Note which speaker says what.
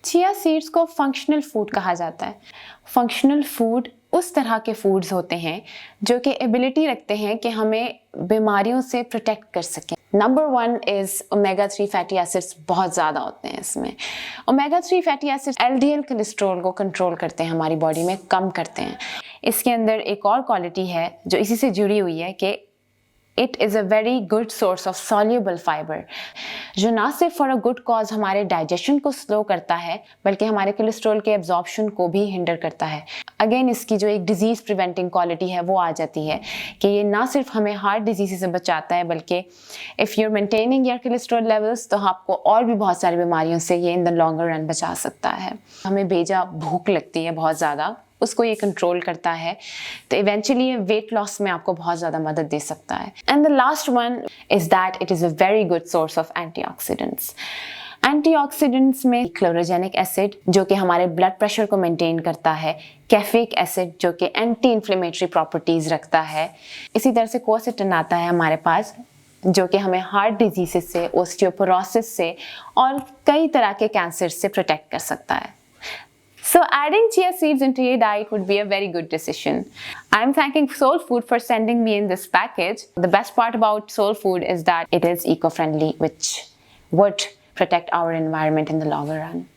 Speaker 1: Chia seeds को functional food कहा जाता है। फंक्शनल फूड उस तरह के फूड्स होते हैं जो कि एबिलिटी रखते हैं कि हमें बीमारियों से प्रोटेक्ट कर सकें। Number 1 is omega 3 fatty acids, बहुत ज़्यादा होते हैं इसमें। Omega 3 fatty acids LDL cholesterol को कंट्रोल करते हैं, हमारी बॉडी में कम करते हैं। इसके अंदर एक और क्वालिटी है जो इसी से जुड़ी हुई है कि it is a very good source of soluble fibre, जो ना सिर्फ फॉर अ गुड कॉज हमारे डाइजेशन को स्लो करता है बल्कि हमारे कोलेस्ट्रॉल के एब्जॉर्प्शन को भी हिंडर करता है। अगेन इसकी जो एक डिजीज़ प्रिवेंटिंग क्वालिटी है वो आ जाती है कि ये ना सिर्फ हमें हार्ट डिजीज़ से बचाता है बल्कि if you're maintaining your cholesterol levels तो आपको और भी बहुत सारी बीमारियों से ये इन द लॉन्गर रन बचा सकता है। हमें बेजा भूख लगती है बहुत ज़्यादा, उसको ये कंट्रोल करता है, तो इवेंचुअली ये वेट लॉस में आपको बहुत ज़्यादा मदद दे सकता है। And the last one is that it is a very good source of antioxidants. Antioxidants में क्लोरोजेनिक एसिड जो कि हमारे ब्लड प्रेशर को मेंटेन करता है, कैफिक एसिड जो कि एंटी इन्फ्लेमेटरी प्रॉपर्टीज़ रखता है, इसी तरह से कोसेटिन आता है हमारे पास जो कि हमें हार्ट डिजीज़ से, ओस्टियोपोरोसिस से और कई तरह के कैंसर से प्रोटेक्ट कर सकता है। So adding chia seeds into your diet would be a very good decision. I'm thanking Soul Food for sending me in this package. The best part about Soul Food is that it is eco-friendly, which would protect our environment in the longer run.